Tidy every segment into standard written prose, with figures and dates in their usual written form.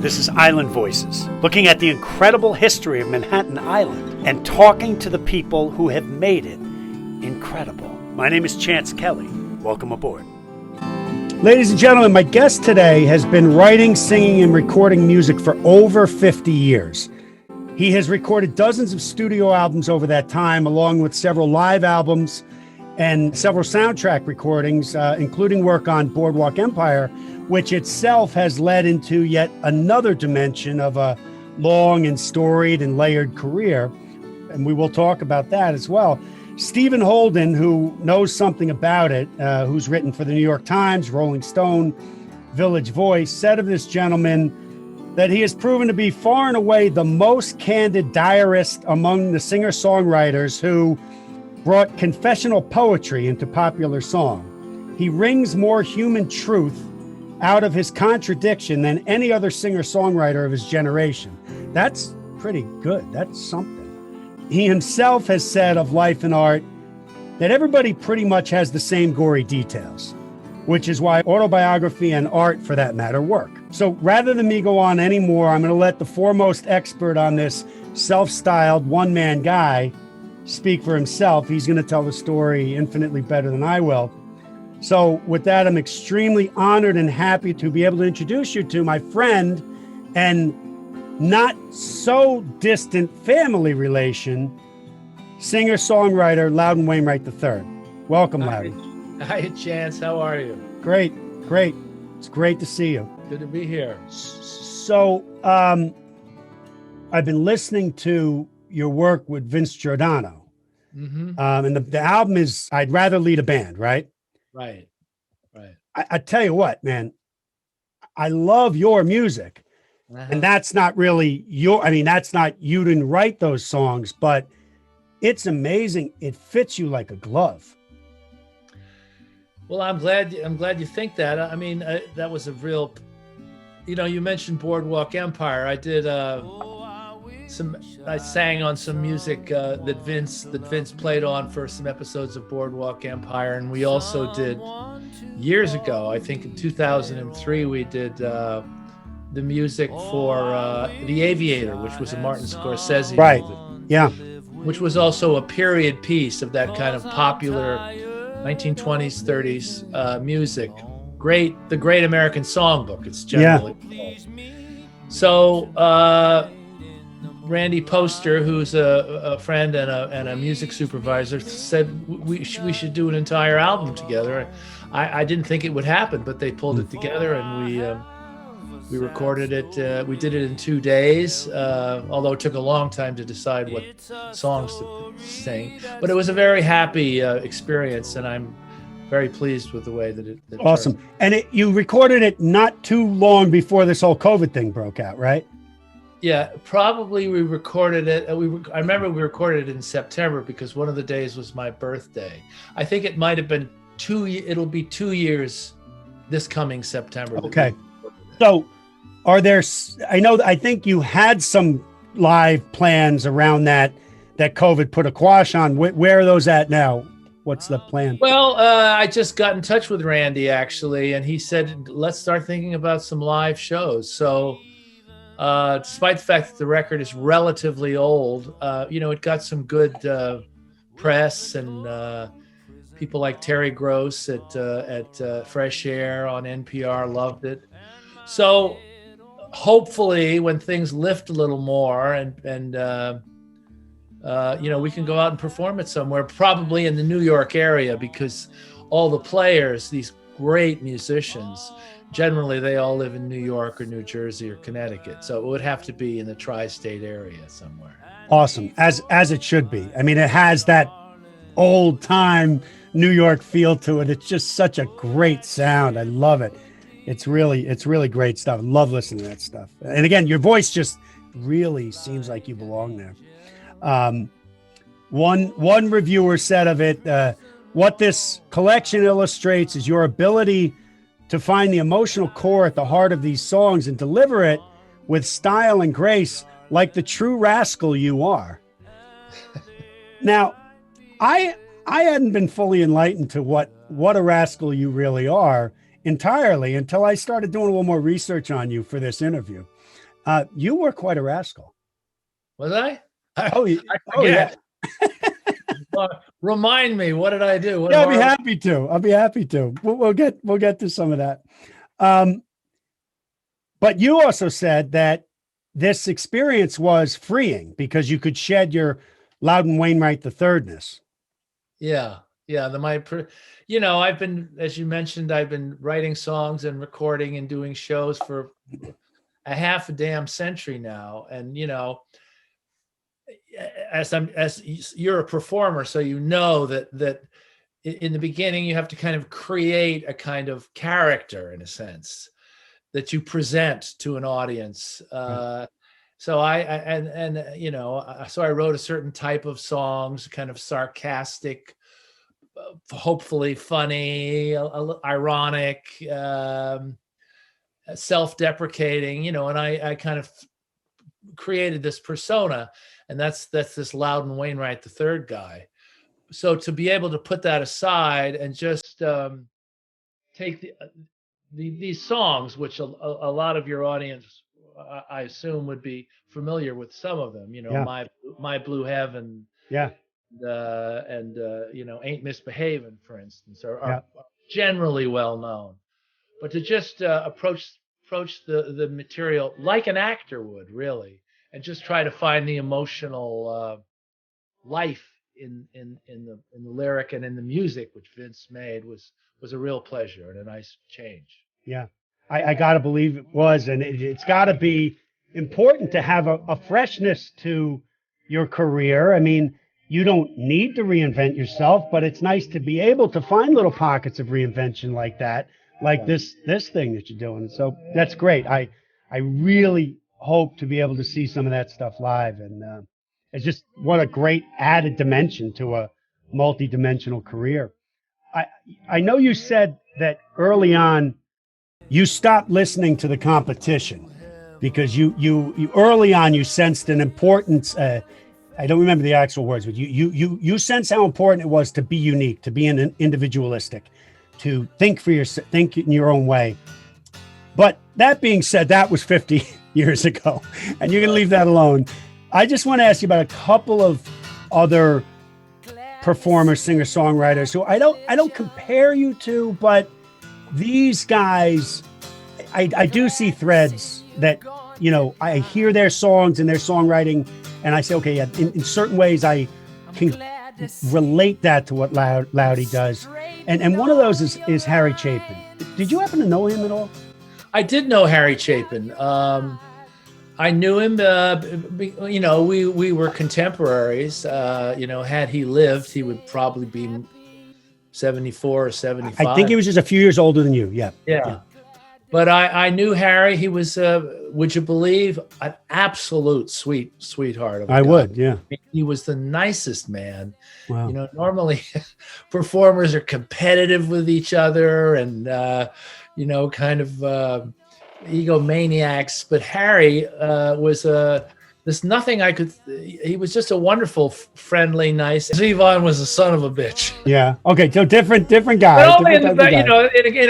This is Island Voices, looking at the incredible history of Manhattan Island and talking to the people who have made it incredible. My name is Chance Kelly. Welcome aboard. Ladies and gentlemen, my guest today has been writing, singing, and recording music for over 50 years. He has recorded dozens of studio albums over that time, along with several live albums and several soundtrack recordings, including work on Boardwalk Empire, which itself has led into yet another dimension of a long and storied and layered career. And we will talk about that as well. Stephen Holden, who knows something about it, who's written for the New York Times, Rolling Stone, Village Voice, said of this gentleman that he has proven to be far and away the most candid diarist among the singer-songwriters who brought confessional poetry into popular song. He wrings more human truth out of his contradiction than any other singer-songwriter of his generation. That's pretty good. That's something. He himself has said of life and art that everybody pretty much has the same gory details, which is why autobiography and art, for that matter, work. So rather than me go on anymore, I'm going to let the foremost expert on this self-styled one-man guy speak for himself. He's going to tell the story infinitely better than I will. So with that, I'm extremely honored and happy to be able to introduce you to my friend and not so distant family relation, singer-songwriter Loudon Wainwright III. Welcome, Loudon. Hi, Chance. How are you? Great. It's great to see you. Good to be here. So I've been listening to your work with Vince Giordano. Mm-hmm. And the album is I'd Rather Lead a Band, right? Right. I tell you what, man, I love your music. Uh-huh. And that's not really that's not, you didn't write those songs, but it's amazing. It fits you like a glove. Well, I'm glad you think that. I mean, that was a real, you mentioned Boardwalk Empire. I did I sang on some music that Vince played on for some episodes of Boardwalk Empire, and we also did years ago, I think in 2003, we did the music for The Aviator, which was a Martin Scorsese movie. Yeah. Which was also a period piece of that kind of popular 1920s, 30s music. The Great American Songbook, it's generally called. So Randy Poster, who's a friend and a music supervisor, said we should do an entire album together. I didn't think it would happen, but they pulled it together, and we recorded it. We did it in 2 days, although it took a long time to decide what songs to sing. But it was a very happy experience, and I'm very pleased with the way that it awesome. turned. And you recorded it not too long before this whole COVID thing broke out, right? Yeah, probably we recorded it. I remember we recorded it in September because one of the days was my birthday. I think it might have been it'll be 2 years this coming September. Okay. So I think you had some live plans around that COVID put a quash on. Where are those at now? What's the plan? Well, I just got in touch with Randy, actually, and he said, let's start thinking about some live shows. So despite the fact that the record is relatively old, it got some good press, and people like Terry Gross at Fresh Air on NPR loved it. So hopefully when things lift a little more and we can go out and perform it somewhere, probably in the New York area, because all the players, these great musicians, generally they all live in New York or New Jersey or Connecticut. So it would have to be in the tri-state area somewhere. Awesome. As it should be. I mean, it has that old time New York feel to it. It's just such a great sound. I love it. It's really great stuff. I love listening to that stuff. And again, your voice just really seems like you belong there. One reviewer said of it, what this collection illustrates is your ability to find the emotional core at the heart of these songs and deliver it with style and grace, like the true rascal you are. Now, I hadn't been fully enlightened to what a rascal you really are entirely until I started doing a little more research on you for this interview. You were quite a rascal. Was I? Oh, I yeah. Remind me, what did I do? Yeah, I'll be happy to. I'll be happy to. We'll get to some of that. But you also said that this experience was freeing because you could shed your Loudon Wainwright the thirdness. Yeah. I've been, as you mentioned, I've been writing songs and recording and doing shows for a half a damn century now. And, as you're a performer, so that in the beginning you have to kind of create a kind of character, in a sense, that you present to an audience. Right. So I wrote a certain type of songs, kind of sarcastic, hopefully funny, ironic, self-deprecating, and I kind of created this persona, and that's this Loudon Wainwright the third guy. So to be able to put that aside and just take these songs, which a lot of your audience, I assume, would be familiar with some of them. My Blue Heaven, Yeah, and Ain't Misbehaving, for instance, are generally well known. But to just approach the material like an actor would, really, and just try to find the emotional life in the lyric and in the music which Vince made was a real pleasure and a nice change. Yeah, I got to believe it was. And it's got to be important to have a freshness to your career. I mean, you don't need to reinvent yourself, but it's nice to be able to find little pockets of reinvention like that, like this thing that you're doing. So that's great. I really hope to be able to see some of that stuff live. And it's just what a great added dimension to a multi-dimensional career. I know you said that early on you stopped listening to the competition because you early on you sensed an importance. I don't remember the actual words, but you sense how important it was to be unique, to be individualistic, to think in your own way. But that being said, that was 50 years ago, and you're going to leave that alone. I just want to ask you about a couple of other performers, singer songwriters who I don't compare you to, but these guys, I do see threads that, I hear their songs and their songwriting, and I say, okay, yeah, in certain ways I can relate that to what Loudy does. And one of those is Harry Chapin. Did you happen to know him at all? I did know Harry Chapin. I knew him, we were contemporaries. Had he lived, he would probably be 74 or 75. I think he was just a few years older than you. Yeah. But I knew Harry. He was, would you believe, an absolute sweetheart. I would, yeah. He was the nicest man. Wow. Normally performers are competitive with each other and, kind of egomaniacs. But Harry was there's nothing he was just a wonderful, friendly, nice. Yvonne was a son of a bitch. Yeah. Okay. So different guy. But only in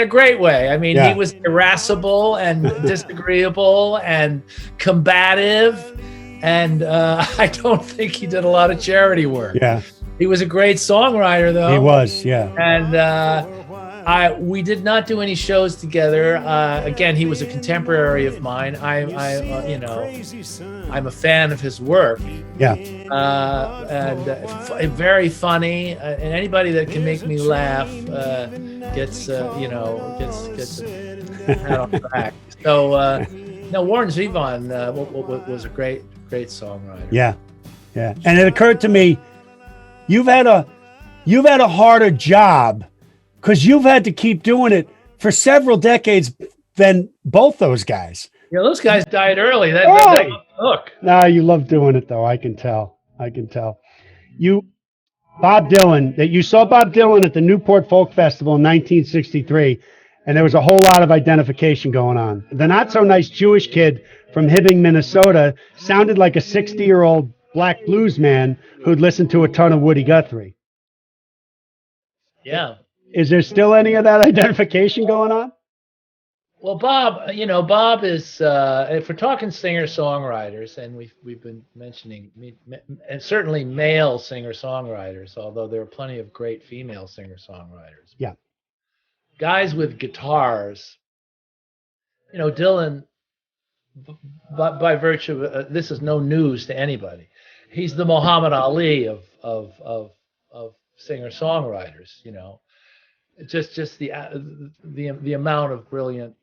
a great way. I mean, He was irascible and disagreeable and combative. And I don't think he did a lot of charity work. Yeah. He was a great songwriter, though. He was, yeah. And we did not do any shows together. Again, he was a contemporary of mine. I'm a fan of his work. Yeah. And very funny. And anybody that can make me laugh gets a pat on the back. So Warren Zevon was a great songwriter. Yeah. Yeah. And it occurred to me, you've had a harder job, because you've had to keep doing it for several decades than both those guys. Yeah, those guys died early. Look. No, you love doing it, though. I can tell. You saw Bob Dylan at the Newport Folk Festival in 1963, and there was a whole lot of identification going on. The not-so-nice Jewish kid from Hibbing, Minnesota, sounded like a 60-year-old black blues man who'd listened to a ton of Woody Guthrie. Yeah. Is there still any of that identification going on? Well, Bob, Bob is if we're talking singer-songwriters, and we've been mentioning and certainly male singer-songwriters, although there are plenty of great female singer-songwriters. Yeah. Guys with guitars, Dylan, by virtue of this is no news to anybody. He's the Muhammad Ali of singer-songwriters. Just the amount of brilliant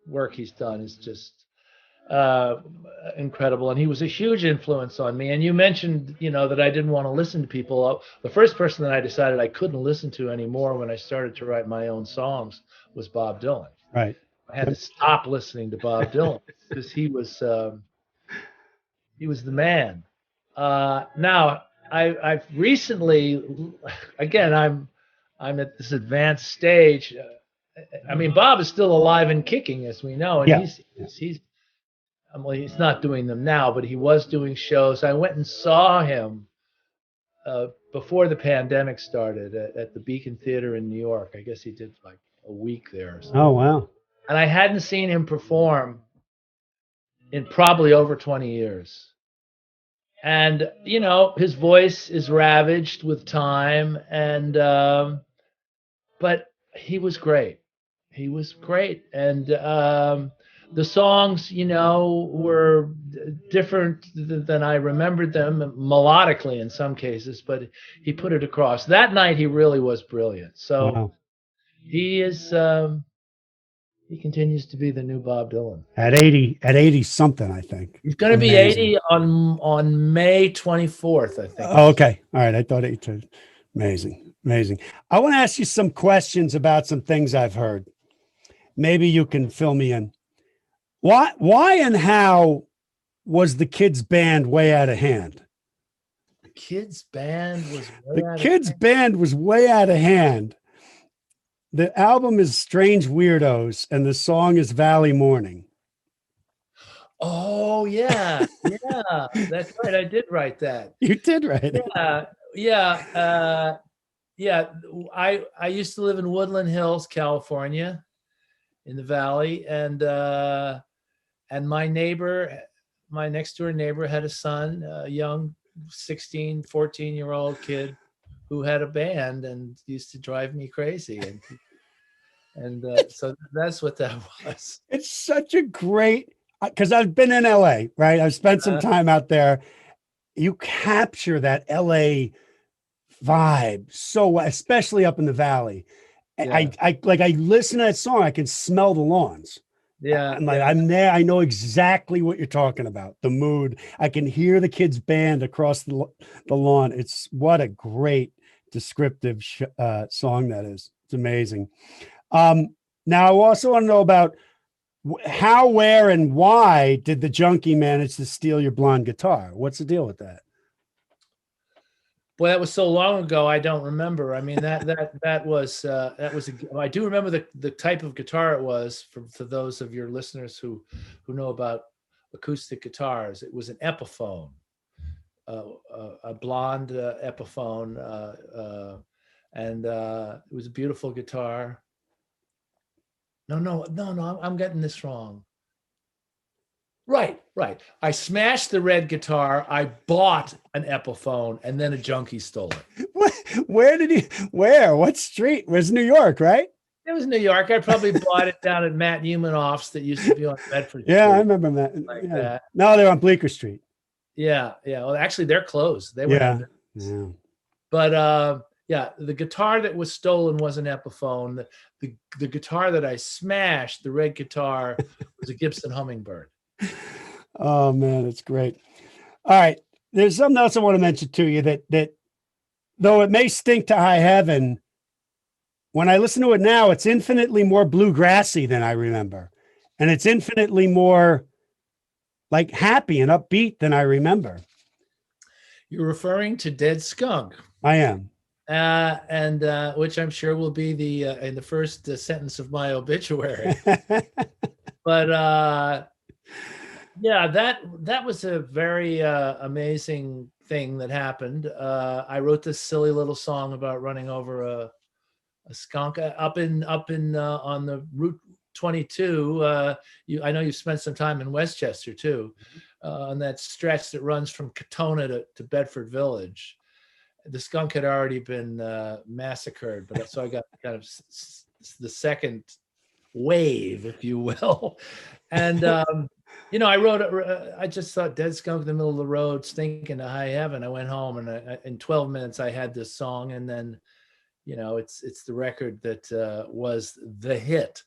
work he's done is just incredible, and he was a huge influence on me. And you mentioned that I didn't want to listen to people. The first person that I decided I couldn't listen to anymore when I started to write my own songs was Bob Dylan. Right. I had to stop listening to Bob Dylan because he was the man. Now I've recently, again, I'm at this advanced stage. I mean, Bob is still alive and kicking, as we know, and he's not doing them now, but he was doing shows. I went and saw him before the pandemic started at the Beacon Theater in New York. I guess he did like a week there or something. Oh, wow. And I hadn't seen him perform in probably over 20 years. And, his voice is ravaged with time, and but he was great. He was great. And the songs, were different than I remembered them melodically in some cases, but he put it across. That night, he really was brilliant. So Wow. he is, he continues to be the new Bob Dylan. At 80 something, I think. He's going to be 80 on May 24th, I think. Oh, okay. All right. I thought 82. Amazing. Amazing. I want to ask you some questions about some things I've heard. Maybe you can fill me in. Why and how was the kids' band way out of hand? The kids' band was way out of hand. The album is Strange Weirdos, and the song is Valley Morning. Oh, yeah. Yeah, that's right. I did write that. You did write it. Yeah. I used to live in Woodland Hills, California, in the Valley, and my next door neighbor had a son, a young 16, 14-year-old kid who had a band and used to drive me crazy. And so that's what that was. It's such a great, because I've been in LA, right? I've spent some time out there. You capture that LA vibe so, especially up in the Valley. Yeah. I listen to that song, I can smell the lawns. Yeah. I'm there. I know exactly what you're talking about. The mood. I can hear the kids' band across the lawn. What a great descriptive song that is. It's amazing. Now I also want to know about how, where, and why did the junkie manage to steal your blonde guitar? What's the deal with that? Boy, that was so long ago. I don't remember. I mean, that was I do remember the type of guitar it was for those of your listeners who know about acoustic guitars. It was an Epiphone, a blonde Epiphone, and it was a beautiful guitar. No, I'm getting this wrong. Right. I smashed the red guitar. I bought an Epiphone, and then a junkie stole it. Where? What street? It was New York, right? It was New York. I probably bought it down at Matt Humanoff's that used to be on Bedford Street. Yeah, I remember that. That. No, they're on Bleecker Street. Yeah. Well, actually, they're closed. They were. Yeah. But the guitar that was stolen was an Epiphone. The guitar that I smashed, the red guitar, was a Gibson Hummingbird. Oh man, it's great. All right, there's something else I want to mention to you that though it may stink to high heaven, when I listen to it now, it's infinitely more bluegrassy than I remember, and it's infinitely more like happy and upbeat than I remember. You're referring to Dead Skunk. I am. And which I'm sure will be in the first sentence of my obituary. But that was a very amazing thing that happened. I wrote this silly little song about running over a skunk up in on the Route 22, I know you've spent some time in Westchester too, on that stretch that runs from Katona to Bedford Village. The skunk had already been massacred, but so I got kind of the second wave, if you will. And you know, I just thought dead skunk in the middle of the road, stinking to high heaven. I went home, and in 12 minutes I had this song, and then, you know, it's the record that was the hit.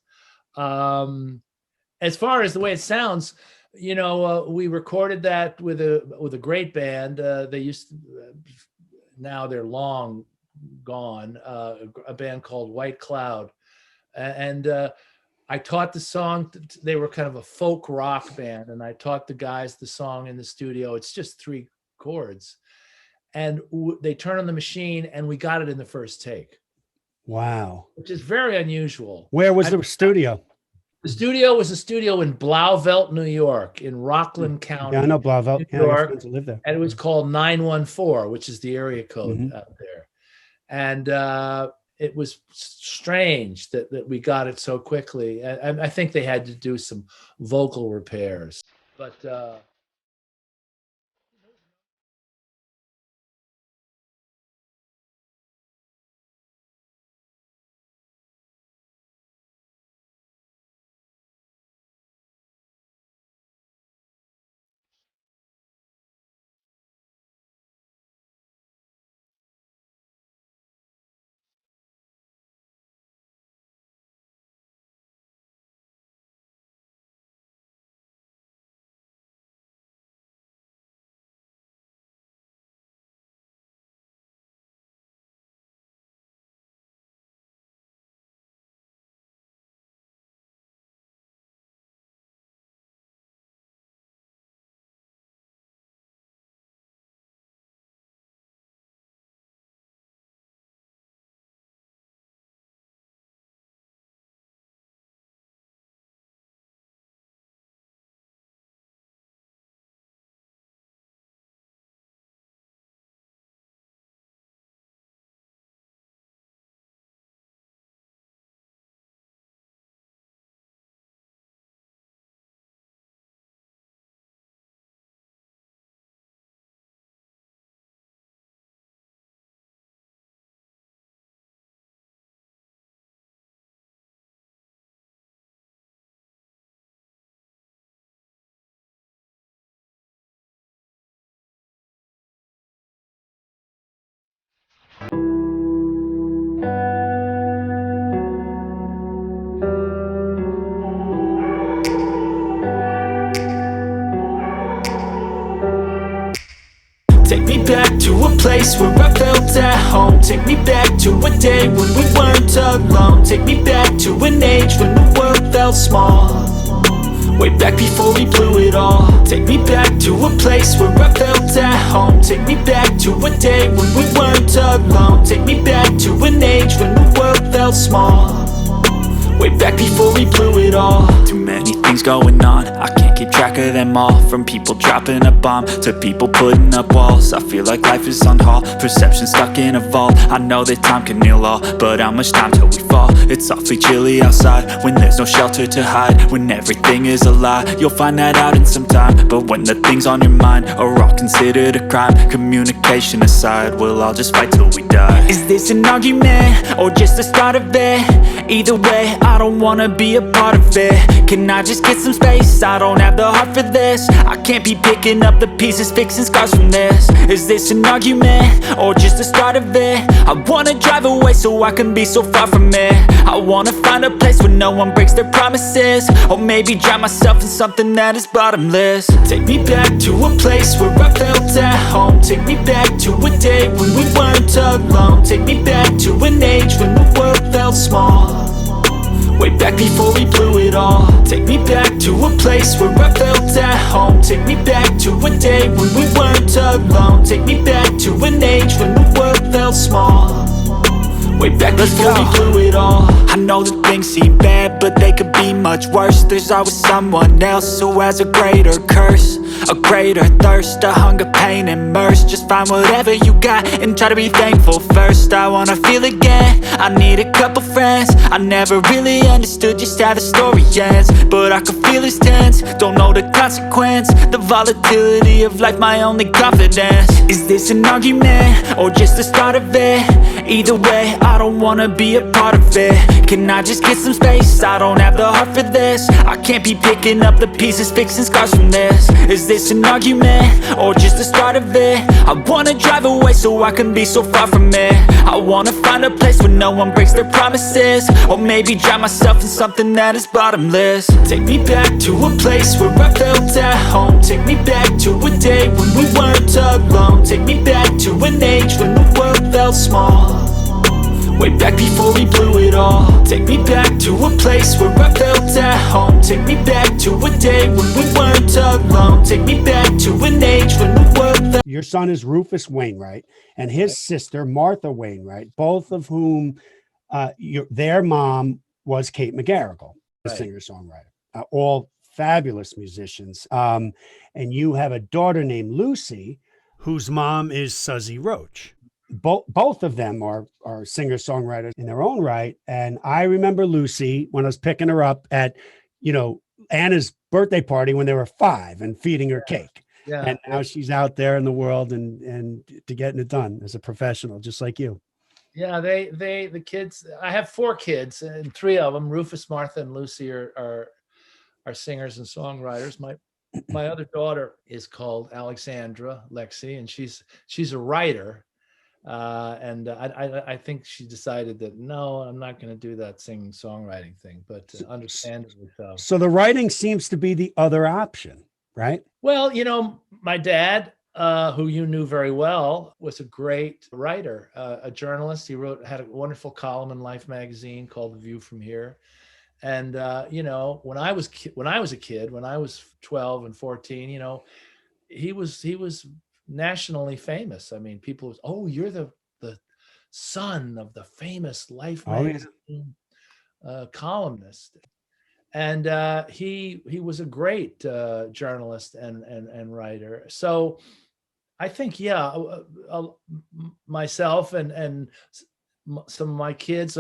As far as the way it sounds, you know, we recorded that with a great band. They used to, now they're long gone. A band called White Cloud, and I taught the song. They were kind of a folk rock band, and I taught the guys the song in the studio. It's just 3 chords, and they turn on the machine, and we got it in the first take. Wow. Which is very unusual. Where was the studio? The studio was a studio in Blauvelt, New York, in Rockland County. Yeah, I know Blauvelt. New York. To live there. And it was called 914, which is the area code out there. And it was strange that we got it so quickly. And I think they had to do some vocal repairs. But Take me back to a place where I felt at home. Take me back to a day when we weren't alone. Take me back to an age when the world felt small. Way back before we blew it all. Take me back to a place where I felt at home. Take me back to a day when we weren't alone. Take me back to an age when the world felt small. Way back before we blew it all. Too many things going on, I can't keep track of them all. From people dropping a bomb to people putting up walls. I feel like life is on hold, perception stuck in a vault. I know that time can heal all, but how much time till we fall? It's awfully chilly outside, when there's no shelter to hide. When everything is a lie, you'll find that out in some time. But when the things on your mind are all considered a crime, communication aside, we'll all just fight till we die. Is this an argument, or just the start of it? Either way, I don't wanna be a part of it. Can I just get some space? I don't have the heart for this. I can't be picking up the pieces, fixing scars from this. Is this an argument, or just the start of it? I wanna drive away so I can be so far from it. I wanna find a place where no one breaks their promises. Or maybe drown myself in something that is bottomless. Take me back to a place where I felt at home. Take me back to a day when we weren't alone. Take me back to an age when the world felt small. Way back before we blew it all. Take me back to a place where I felt at home. Take me back to a day when we weren't alone. Take me back to an age when the world felt small. Way back before we blew it all. I know that things seem bad, but they could be much worse. There's always someone else who has a greater curse, a greater thirst, a hunger, pain, and mercy. Just find whatever you got and try to be thankful first. I wanna feel again, I need a couple friends. I never really understood just how the story ends, but I can feel it's tense, don't know the consequence. The volatility of life, my only confidence. Is this an argument, or just the start of it? Either way, I don't wanna be a part of it. Can I just get some space? I don't have the heart for this. I can't be picking up the pieces, fixing scars from this. Is this an argument, or just the start of it? I wanna drive away so I can be so far from it. I wanna find a place where no one breaks their promises, or maybe drown myself in something that is bottomless. Take me back to a place where I felt at home. Take me back to a day when we weren't alone. Take me back to an age when the world felt small, way back before we blew it all. Take me back to a place where I felt at home. Take me back to a day when we weren't alone. Take me back to an age when the world felt... Your son is Rufus Wainwright and his sister Martha Wainwright, both of whom their mom was Kate McGarrigle, the singer-songwriter. All fabulous musicians. And you have a daughter named Lucy, whose mom is Suzy Roach. Both of them are singer-songwriters in their own right. And I remember Lucy when I was picking her up at, Anna's birthday party when they were 5 and feeding her cake. Yeah. And now she's out there in the world and to getting it done as a professional, just like you. Yeah, the kids, I have 4 kids, and 3 of them, Rufus, Martha, and Lucy are singers and songwriters. My other daughter is called Alexandra Lexi, and she's a writer. And I think she decided that, no, I'm not going to do that singing songwriting thing, but understandably so. So the writing seems to be the other option, right? Well, my dad, who you knew very well, was a great writer, a journalist. He had a wonderful column in Life magazine called The View from Here. And, when I was a kid, when I was 12 and 14, he was nationally famous. I mean, people, you're the son of the famous Life magazine columnist. And he was a great journalist and writer. So I think, myself and some of my kids,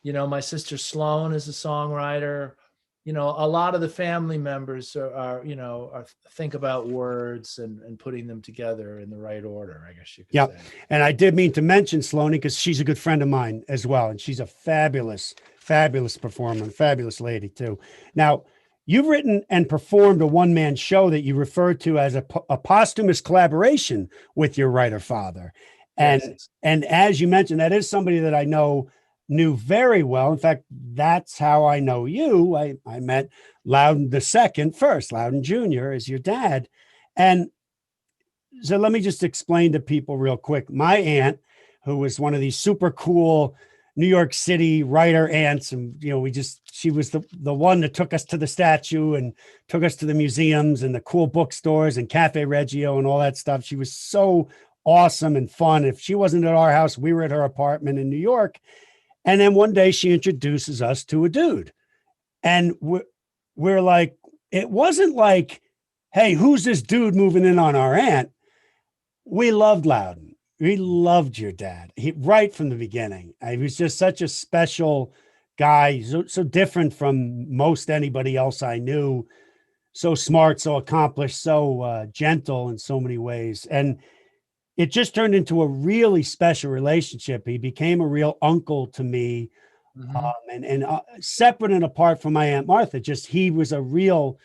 my sister Sloan is a songwriter. A lot of the family members are think about words and putting them together in the right order, I guess you could say. And I did mean to mention Sloane because she's a good friend of mine as well. And she's a fabulous performer, fabulous lady too. Now, you've written and performed a one-man show that you refer to as a posthumous collaboration with your writer father. And as you mentioned, that is somebody that I knew very well. In fact, that's how I know you. I met Loudon II first, Loudon Jr. as your dad. And so let me just explain to people real quick. My aunt, who was one of these super cool New York City writer aunts, and she was the one that took us to the statue and took us to the museums and the cool bookstores and Cafe Reggio and all that stuff. She was so awesome and fun. If she wasn't at our house, we were at her apartment in New York. And then one day she introduces us to a dude, and we're like, it wasn't like, hey, who's this dude moving in on our aunt? We loved Loudon. We loved your dad. Right from the beginning. He was just such a special guy, so different from most anybody else I knew. So smart, so accomplished, so gentle in so many ways. And it just turned into a really special relationship. He became a real uncle to me. Mm-hmm. And separate and apart from my Aunt Martha, he was a real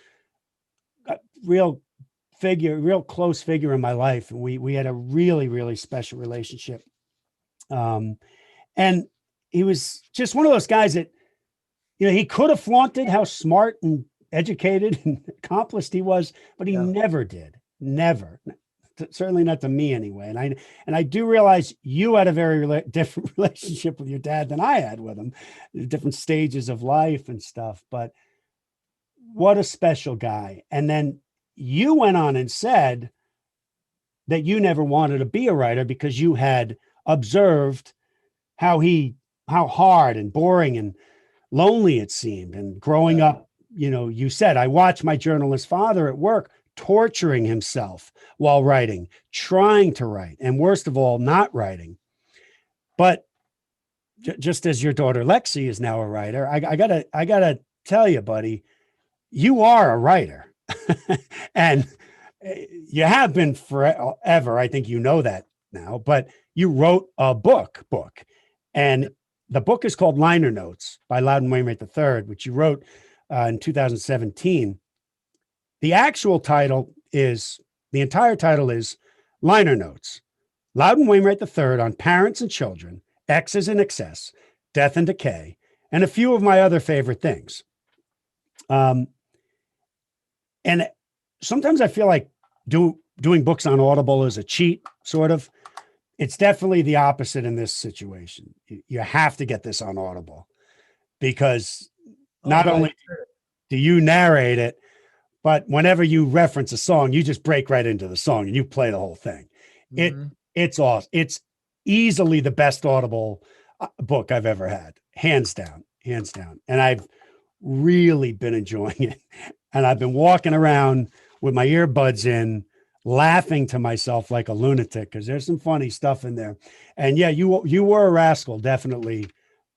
figure, real close figure in my life. And we had a really, really special relationship. And he was just one of those guys that, he could have flaunted how smart and educated and accomplished he was, but he never did. Never. Certainly not to me anyway. And I do realize you had a very different relationship with your dad than I had with him, different stages of life and stuff, but what a special guy. And then you went on and said that you never wanted to be a writer because you had observed how hard and boring and lonely it seemed. And growing up, you know, you said, I watched my journalist father at work torturing himself while writing, trying to write, and worst of all, not writing. But just as your daughter Lexi is now a writer, I gotta tell you, buddy, you are a writer, and you have been forever. I think you know that now. But you wrote a book, and the book is called Liner Notes by Loudon Wainwright III, which you wrote in 2017. The actual title is, the entire title is Liner Notes, Loudon Wainwright III on Parents and Children, Exes and Excess, Death and Decay, and a few of my other favorite things. And sometimes I feel like doing books on Audible is a cheat, sort of. It's definitely the opposite in this situation. You have to get this on Audible because not only do you narrate it, but whenever you reference a song, you just break right into the song and you play the whole thing. It's awesome. It's easily the best Audible book I've ever had, hands down. And I've really been enjoying it. And I've been walking around with my earbuds in, laughing to myself like a lunatic because there's some funny stuff in there. And yeah, you were a rascal, definitely,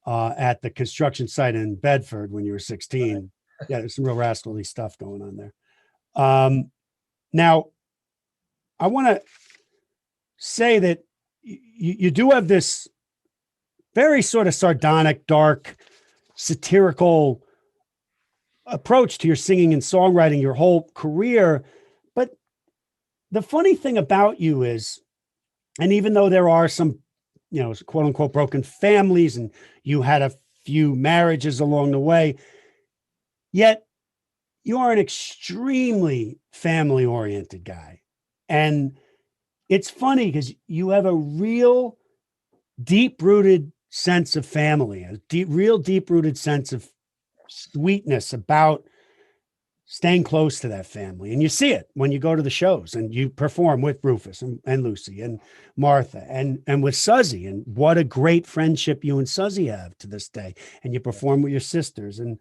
at the construction site in Bedford when you were 16. Yeah, there's some real rascally stuff going on there. Now, I want to say that you do have this very sort of sardonic, dark, satirical approach to your singing and songwriting your whole career. But the funny thing about you is, and even though there are some, you know, quote unquote broken families and you had a few marriages along the way, yet you are an extremely family oriented guy. And it's funny because you have a real deep rooted sense of family, a real deep rooted sense of sweetness about staying close to that family. And you see it when you go to the shows and you perform with Rufus and Lucy and Martha and with Suzy. And what a great friendship you and Suzy have to this day. And you perform with your sisters. And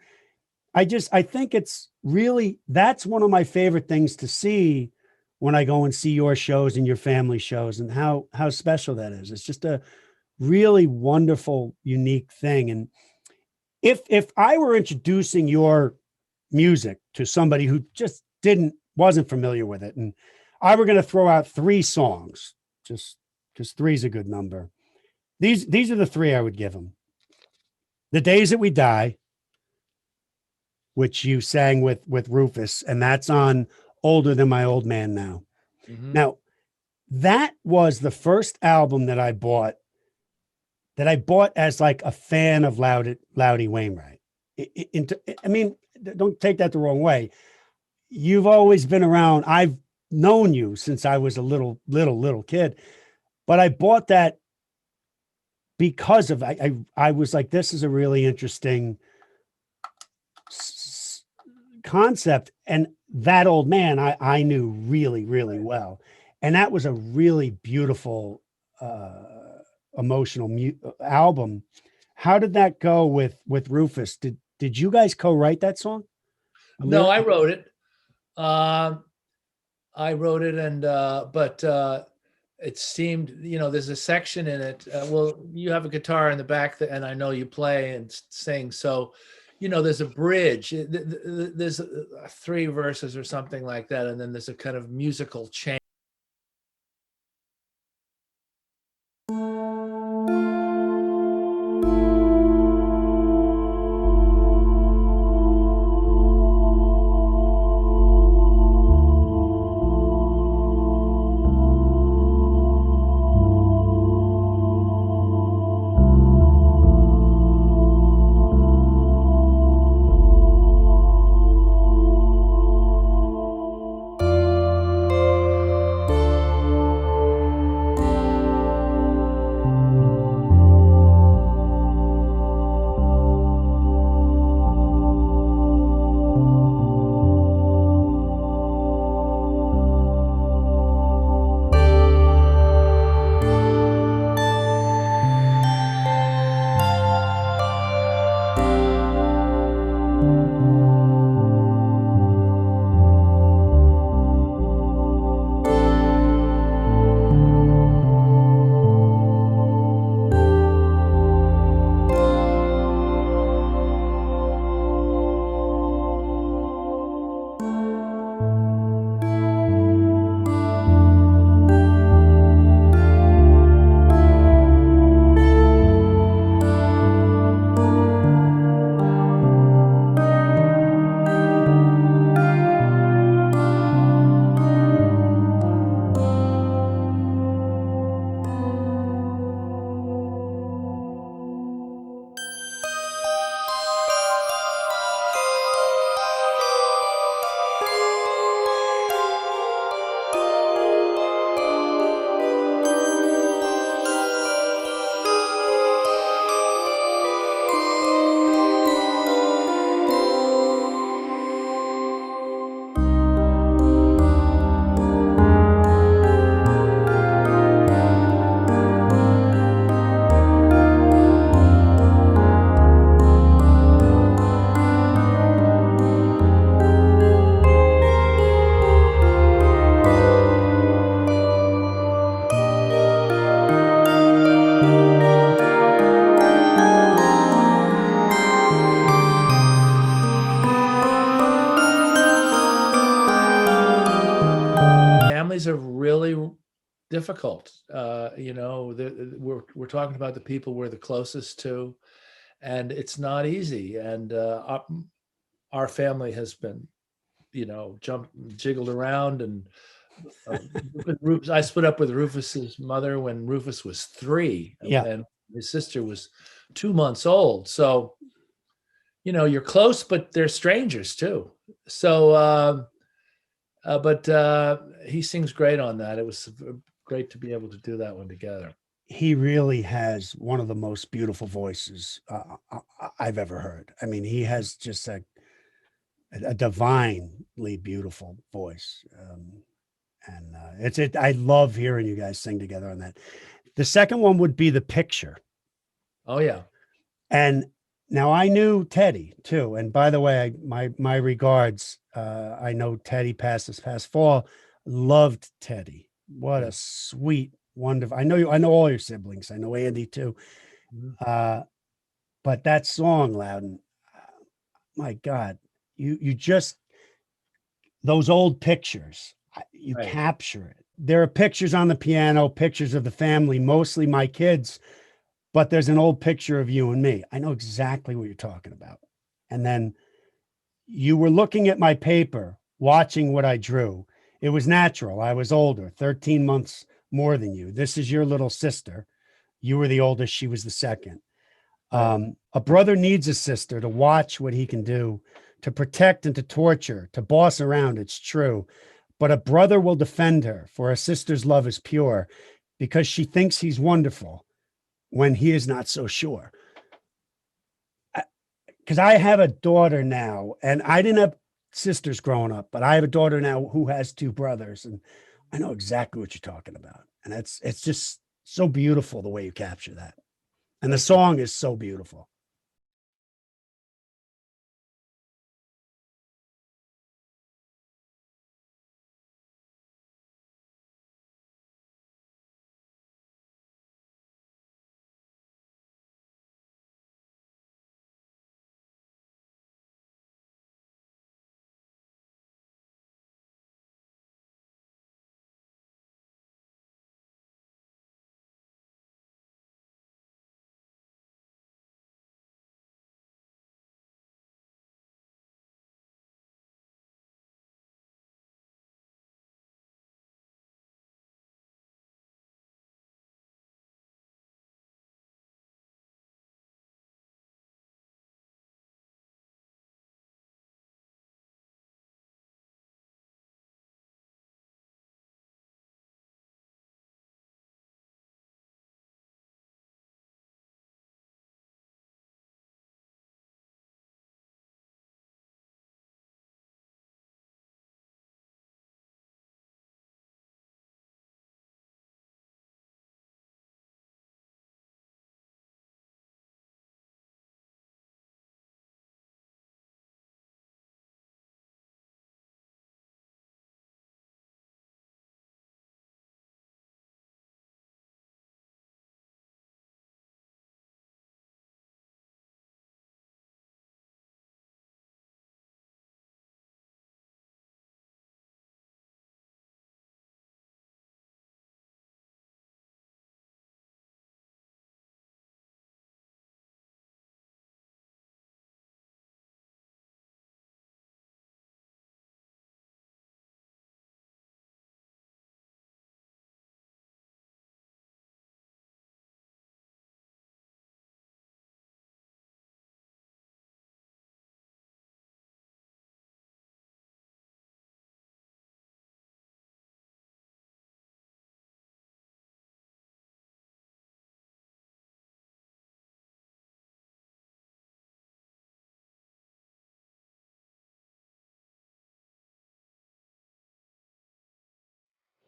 I think it's really, that's one of my favorite things to see when I go and see your shows and your family shows, and how special that is. It's just a really wonderful, unique thing. And if I were introducing your music to somebody who just wasn't familiar with it, and I were going to throw out 3 songs, just because 3 is a good number. These are the 3 I would give them. The Days That We Die, which you sang with Rufus, and that's on Older Than My Old Man Now. Mm-hmm. Now, that was the first album that I bought as like a fan of Loudy Wainwright. I mean, don't take that the wrong way. You've always been around. I've known you since I was a little kid, but I bought that because of, I was like, this is a really interesting concept. And that old man, I knew really, really well. And that was a really beautiful, emotional album. How did that go with Rufus? Did you guys co-write that song? No, I wrote it. But it seemed, there's a section in it. Well, you have a guitar in the back and I know you play and sing. So, there's a bridge. There's 3 verses or something like that. And then there's a kind of musical change. difficult. We're talking about the people we're the closest to, and it's not easy. And our family has been, jiggled around. And I split up with Rufus's mother when Rufus was 3, and his sister was 2 months old. So, you're close, but they're strangers too. So, but he sings great on that. It was great to be able to do that one together. He really has one of the most beautiful voices I've ever heard. I mean, he has just a divinely beautiful voice. I love hearing you guys sing together on that. The second one would be The Picture. Oh yeah. And now I knew Teddy too. And by the way, my regards. I know Teddy passed this past fall. Loved Teddy. What a sweet, wonderful. I know all your siblings. I know Andy too. But that song, Loudon, my God, you just, those old pictures, you capture it. There are pictures on the piano, pictures of the family, mostly my kids, but there's an old picture of you and me. I know exactly what you're talking about. And then you were looking at my paper, watching what I drew. It was natural. I was older, 13 months more than you. This is your little sister. You were the oldest. She was the second. A brother needs a sister to watch what he can do, to protect and to torture, to boss around. It's true. But a brother will defend her, for a sister's love is pure, because she thinks he's wonderful when he is not so sure. Because I have a daughter now, and I didn't have sisters growing up, but I have a daughter now who has 2 brothers, and I know exactly what you're talking about. And it's just so beautiful the way you capture that. And the song is so beautiful.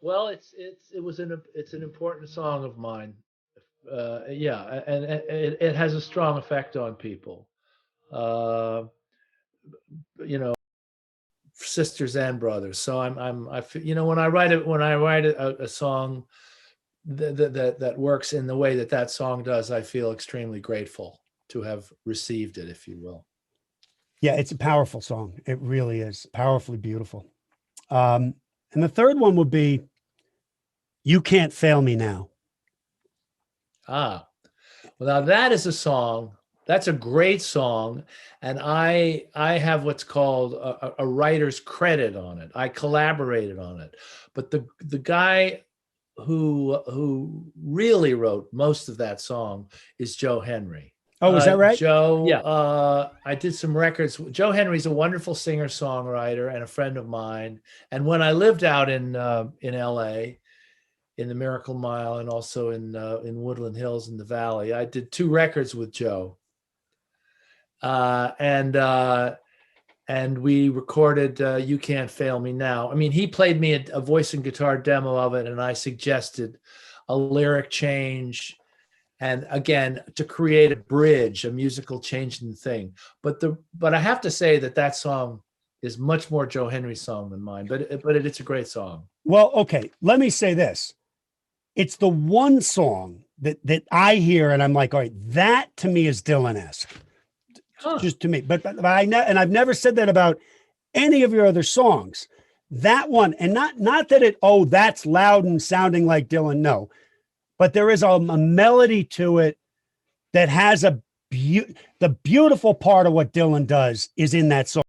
Well, it's an important song of mine. And it has a strong effect on people. Uh, sisters and brothers. So when I write a song that works in the way that song does, I feel extremely grateful to have received it, if you will. Yeah, it's a powerful song. It really is powerfully beautiful. And the third one would be You Can't Fail Me Now. Ah, well, now that is a song. That's a great song, and I have what's called a writer's credit on it. I collaborated on it, but the guy who really wrote most of that song is Joe Henry. Oh, is that right? Joe, Yeah. I did some records. Joe Henry's a wonderful singer songwriter and a friend of mine. And when I lived out in LA, in the Miracle Mile, and also in Woodland Hills in the Valley, I did 2 records with Joe, uh, and uh, and we recorded "You Can't Fail Me Now." I mean, he played me a voice and guitar demo of it, and I suggested a lyric change, and again to create a bridge, a musical changing thing. But I have to say that song is much more Joe Henry's song than mine. But it's a great song. Well, okay. Let me say this. It's the one song that I hear and I'm like, all right, that to me is Dylan-esque. Huh. Just to me. But and I've never said that about any of your other songs. That one, and not that that's Loudon sounding like Dylan. No, but there is a melody to it that has the beautiful part of what Dylan does is in that song.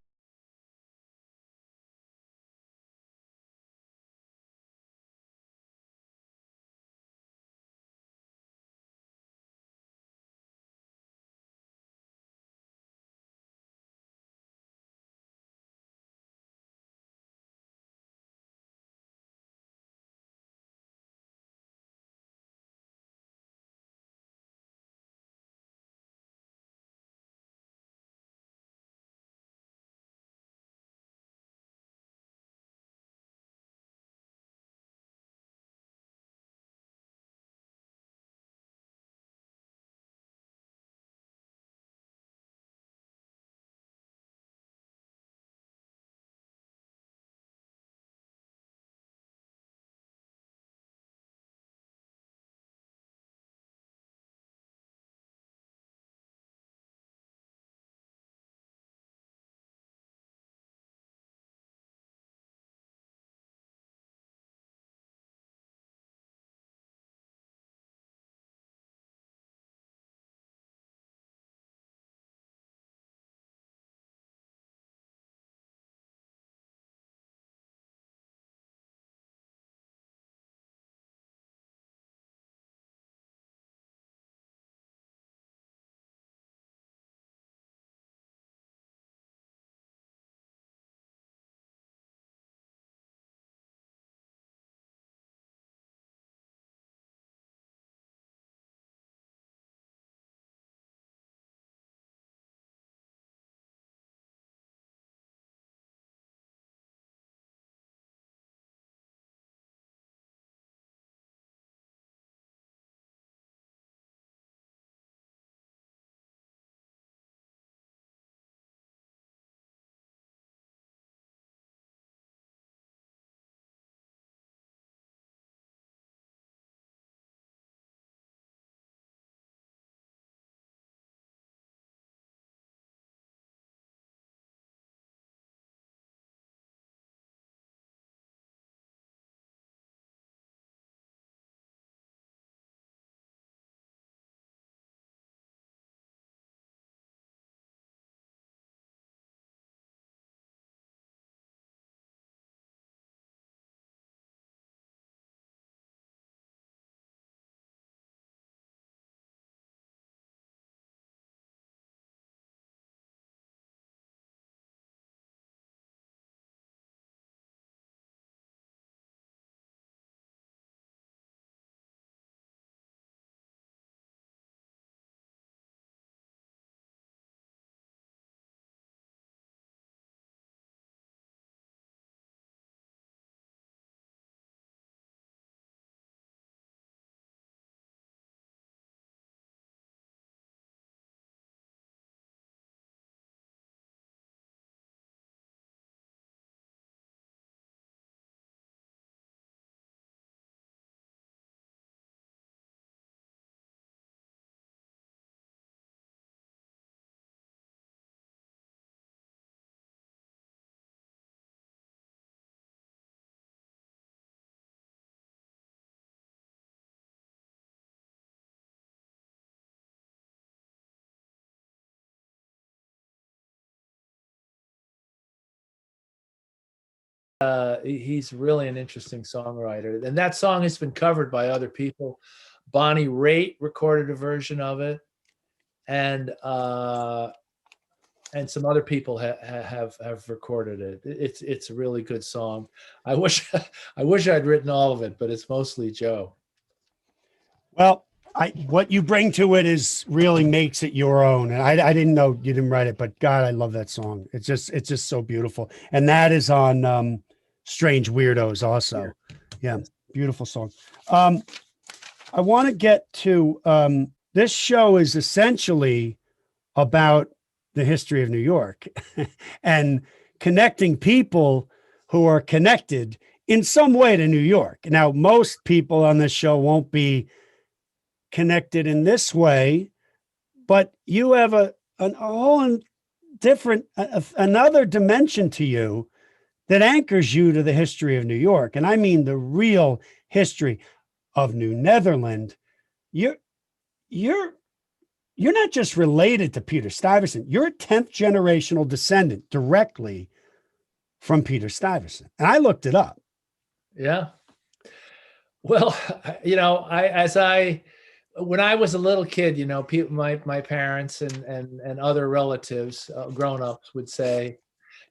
He's really an interesting songwriter, and that song has been covered by other people. Bonnie Raitt recorded a version of it, and some other people have recorded it. It's a really good song. I wish I'd written all of it, but it's mostly Joe. Well, what you bring to it is really makes it your own. And I didn't know you didn't write it, but God, I love that song. It's just so beautiful. And that is on Strange Weirdos also. Yeah, beautiful song. I want to get to this show is essentially about the history of New York and connecting people who are connected in some way to New York. Now, most people on this show won't be connected in this way, but you have a whole different, another dimension to you that anchors you to the history of New York. And I mean the real history of New Netherland. You're not just related to Peter Stuyvesant. You're a 10th generational descendant directly from Peter Stuyvesant. And I looked it up. Yeah. Well, when I was a little kid, people, my parents and other relatives, grown-ups would say,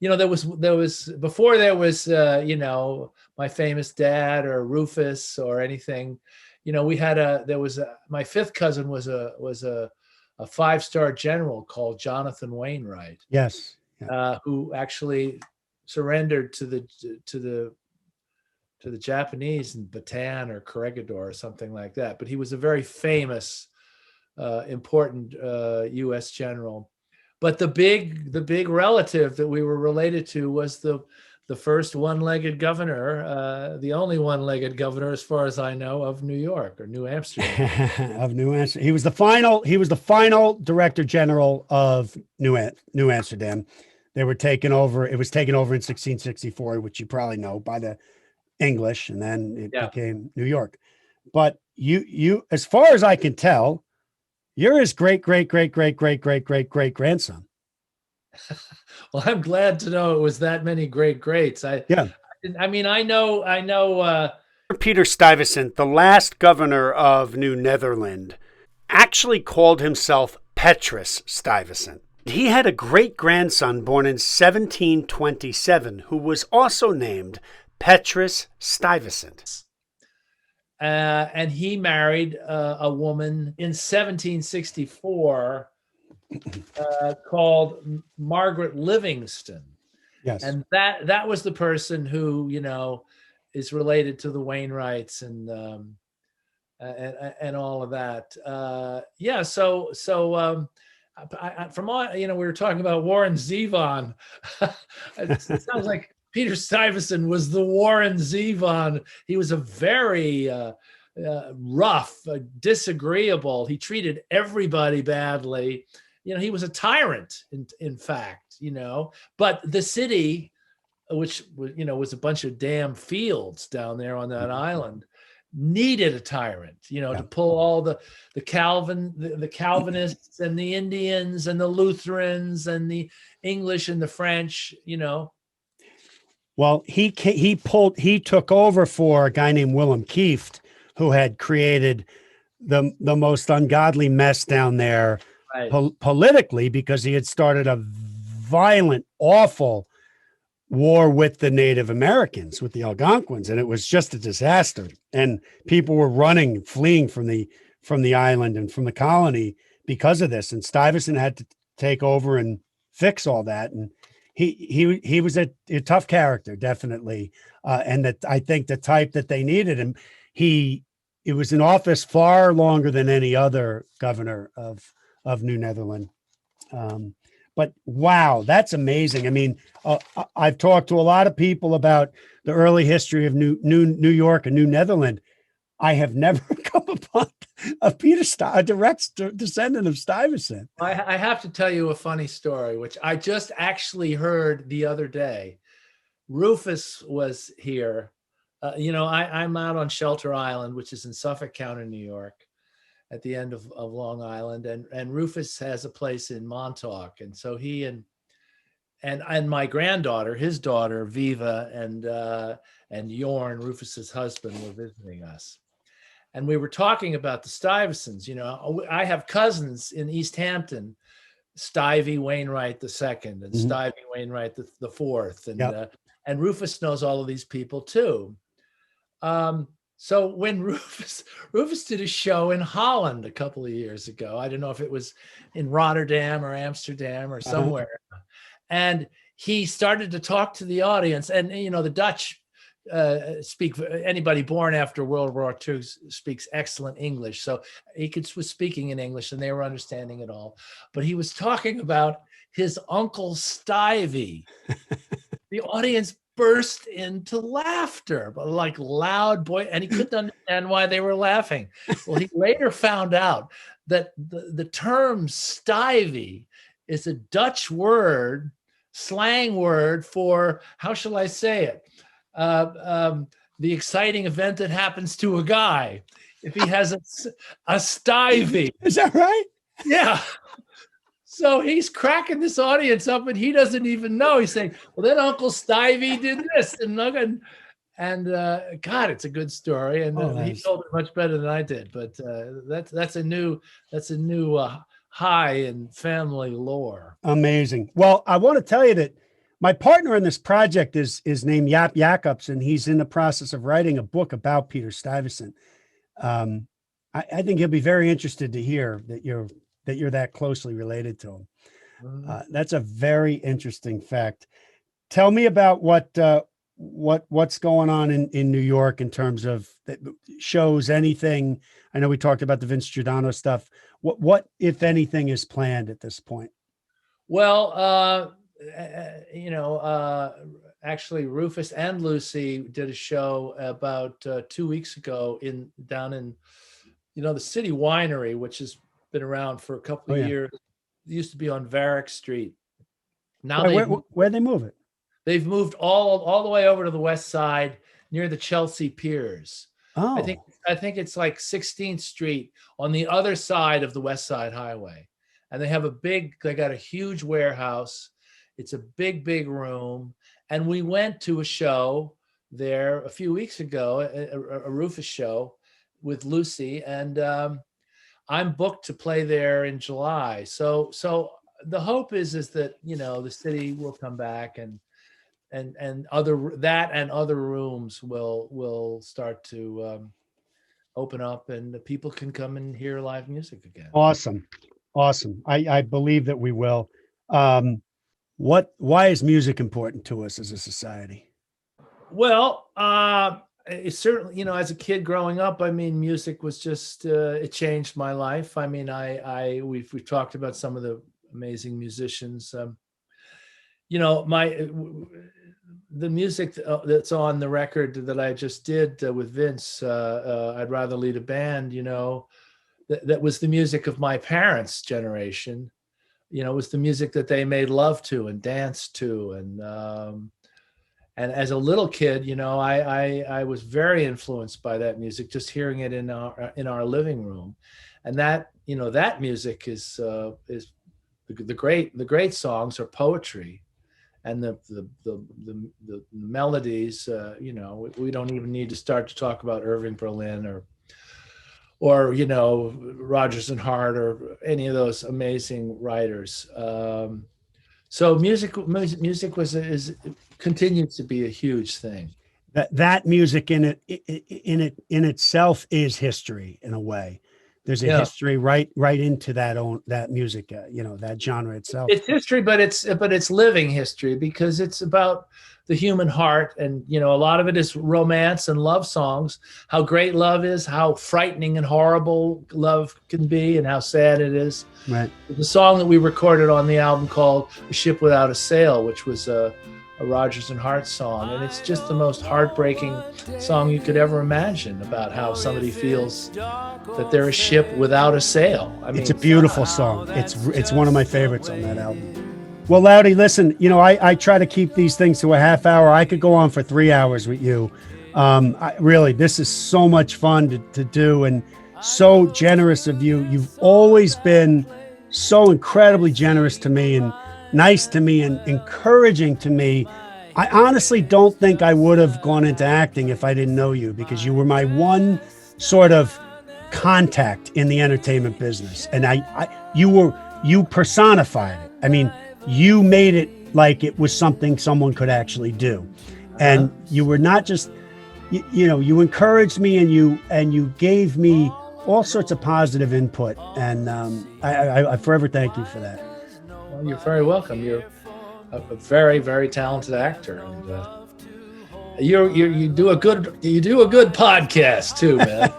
there was before there was, my famous dad or Rufus or anything, my fifth cousin was a 5-star general called Jonathan Wainwright. Yes. Yeah. Who actually surrendered to the Japanese in Bataan or Corregidor or something like that. But he was a very famous, important U.S. general. But the big relative that we were related to was the first one-legged governor, the only one-legged governor, as far as I know, of New York or New Amsterdam. Of New Amsterdam. He was the final director general of New Amsterdam. They were taken over. It was taken over in 1664, which you probably know, by the English, and then it became New York. But you, as far as I can tell, you're his great grandson. Well, I'm glad to know it was that many greats. I know. Peter Stuyvesant, the last governor of New Netherland, actually called himself Petrus Stuyvesant. He had a great grandson born in 1727 who was also named Petrus Stuyvesant. And he married a woman in 1764 called Margaret Livingston. Yes. And that was the person who, is related to the Wainwrights and all of that. From all, we were talking about Warren Zevon. It sounds like Peter Stuyvesant was the Warren Zevon. He was a very rough, disagreeable. He treated everybody badly. He was a tyrant, in fact, But the city, which, was a bunch of damn fields down there on that island, needed a tyrant, to pull all the Calvinists and the Indians and the Lutherans and the English and the French, Well, he took over for a guy named Willem Kieft, who had created the most ungodly mess down there, right, politically, because he had started a violent, awful war with the Native Americans, with the Algonquins, and it was just a disaster. And people were fleeing from the island and from the colony because of this. And Stuyvesant had to take over and fix all that. And he was a tough character, definitely, and that I think the type that they needed. And it was in office far longer than any other governor of New Netherland. But wow, that's amazing. I mean, I've talked to a lot of people about the early history of New York and New Netherland. I have never come upon a direct descendant of Stuyvesant. I have to tell you a funny story, which I just actually heard the other day. Rufus was here. I'm out on Shelter Island, which is in Suffolk County, New York, at the end of Long Island, and Rufus has a place in Montauk, and so he and and my granddaughter, his daughter Viva, and Jorn, Rufus's husband, were visiting us, and we were talking about the Stuyvesants. You know, I have cousins in East Hampton, Stivey Wainwright the second, and Stivey Wainwright the fourth, and Rufus knows all of these people too. So when Rufus did a show in Holland a couple of years ago, I don't know if it was in Rotterdam or Amsterdam or somewhere, and he started to talk to the audience, and you know, the Dutch speak, anybody born after World War II speaks excellent English. So was speaking in English and they were understanding it all. But he was talking about his uncle Stivey. The audience burst into laughter, but like loud boy, and he couldn't understand why they were laughing. Well, he later found out that the term Stivey is a Dutch word, slang word for, how shall I say it? The exciting event that happens to a guy if he has a Stivey. Is that right? Yeah. So he's cracking this audience up, and he doesn't even know. He's saying, "Well, then Uncle Stivey did this," and God, it's a good story, and he told it much better than I did. But that's a new high in family lore. Amazing. Well, I want to tell you that my partner in this project is named Jaap Jacobs, he's in the process of writing a book about Peter Stuyvesant. I think he'll be very interested to hear that you're that closely related to him. That's a very interesting fact. Tell me about what's going on in New York in terms of shows, anything. I know we talked about the Vince Giordano stuff. What if anything is planned at this point? Well, actually Rufus and Lucy did a show about 2 weeks ago down in the City Winery, which has been around for a couple of years. It used to be on Varick Street. Now where'd they move it? They've moved all the way over to the west side near the Chelsea Piers. Oh, I think it's like 16th Street on the other side of the West Side Highway. And they got a huge warehouse. It's a big, big room. And we went to a show there a few weeks ago, a Rufus show with Lucy. And I'm booked to play there in July. So the hope is that, the city will come back and other rooms will start to open up, and people can come and hear live music again. Awesome. I believe that we will. Why is music important to us as a society? Well, it's certainly, as a kid growing up, music was just, it changed my life. We've talked about some of the amazing musicians. The music that's on the record that I just did with Vince, I'd Rather Lead a Band, that was the music of my parents' generation. It was the music that they made love to and danced to. And as a little kid, I was very influenced by that music, just hearing it in our living room. And that music is the great songs are poetry. And the melodies, we don't even need to start to talk about Irving Berlin or Rodgers and Hart or any of those amazing writers. So music continues to be a huge thing. That music in itself is history in a way. There's a history right into that music, that genre itself. It's history, but it's living history, because it's about the human heart, and a lot of it is romance and love songs. How great love is, how frightening and horrible love can be, and how sad it is. Right. The song that we recorded on the album called "A Ship Without a Sail," which was a Rodgers and Hart song, and it's just the most heartbreaking song you could ever imagine, about how somebody feels that they're a ship without a sail. It's a beautiful song. It's one of my favorites on that album. Well, Loudy, listen, I try to keep these things to a half hour. I could go on for 3 hours with you. Really, this is so much fun to do, and so generous of you. You've always been so incredibly generous to me, and nice to me and encouraging to me. I honestly don't think I would have gone into acting if I didn't know you, because you were my one sort of contact in the entertainment business. And you personified it. I mean, you made it like it was something someone could actually do. And you were not just, you encouraged me, and you gave me all sorts of positive input. And I forever thank you for that. Well, you're very welcome. You're a very, very talented actor, and you do a good podcast too, man.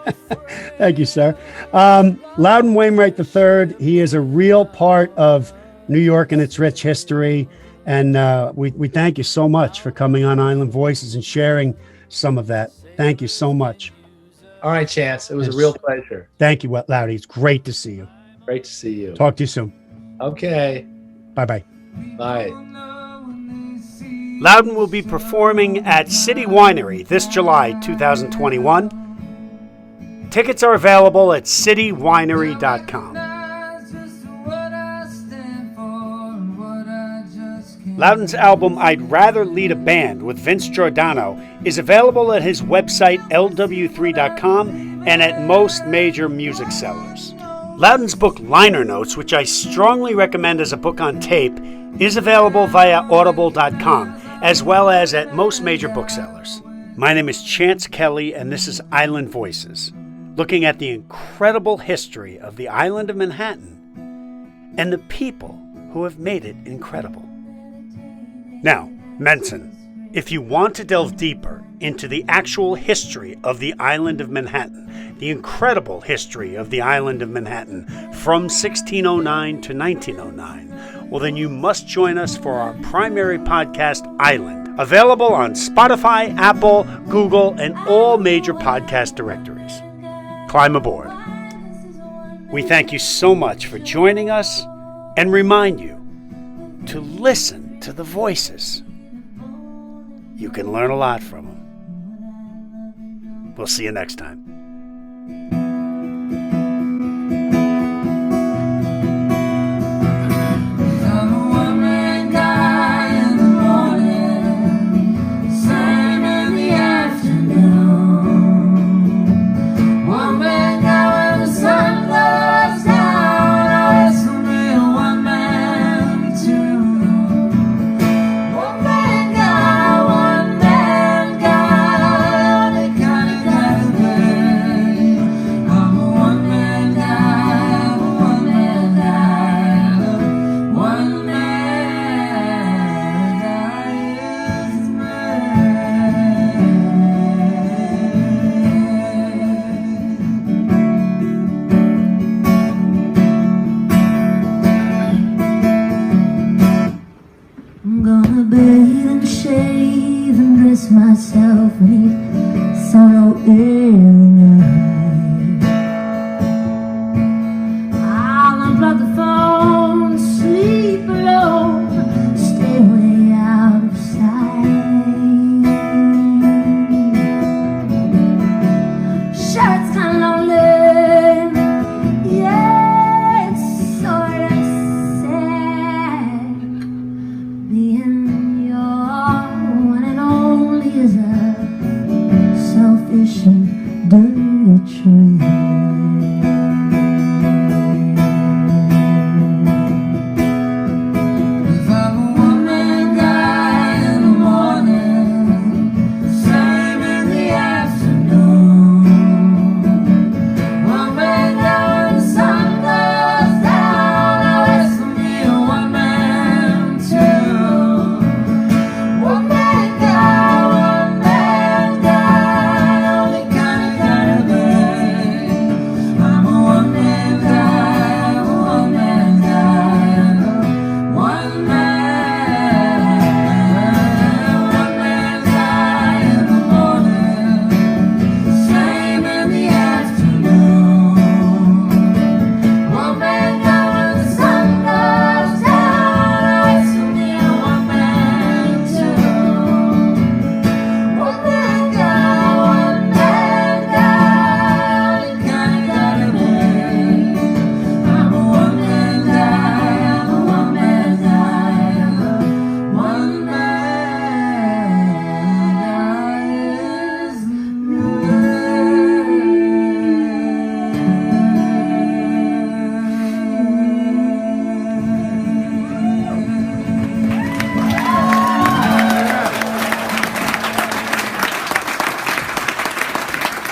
Thank you, sir. Loudon Wainwright III. He is a real part of New York and its rich history, and we thank you so much for coming on Island Voices and sharing some of that. Thank you so much. All right, Chance. It was a real pleasure. Thank you, Loudy. It's great to see you. Great to see you. Talk to you soon. Okay. Bye-bye. Bye. Loudon will be performing at City Winery this July 2021. Tickets are available at citywinery.com. Loudon's album I'd Rather Lead a Band with Vince Giordano is available at his website lw3.com and at most major music sellers. Loudon's book Liner Notes, which I strongly recommend as a book on tape, is available via audible.com as well as at most major booksellers. My name is Chance Kelly, and this is Island Voices, looking at the incredible history of the island of Manhattan and the people who have made it incredible. Now, Menson, if you want to delve deeper into the actual history of the island of Manhattan, the incredible history of the island of Manhattan from 1609 to 1909, well, then you must join us for our primary podcast, Island, available on Spotify, Apple, Google, and all major podcast directories. Climb aboard. We thank you so much for joining us and remind you to listen to the voices. You can learn a lot from them. We'll see you next time. Myself beneath sorrow in the night. I'll unplug the phone, sleep alone, stay way out of sight. Sure, it's kinda lonely, yeah, it's sorta sad being your one and only is a selfish and dirty truth.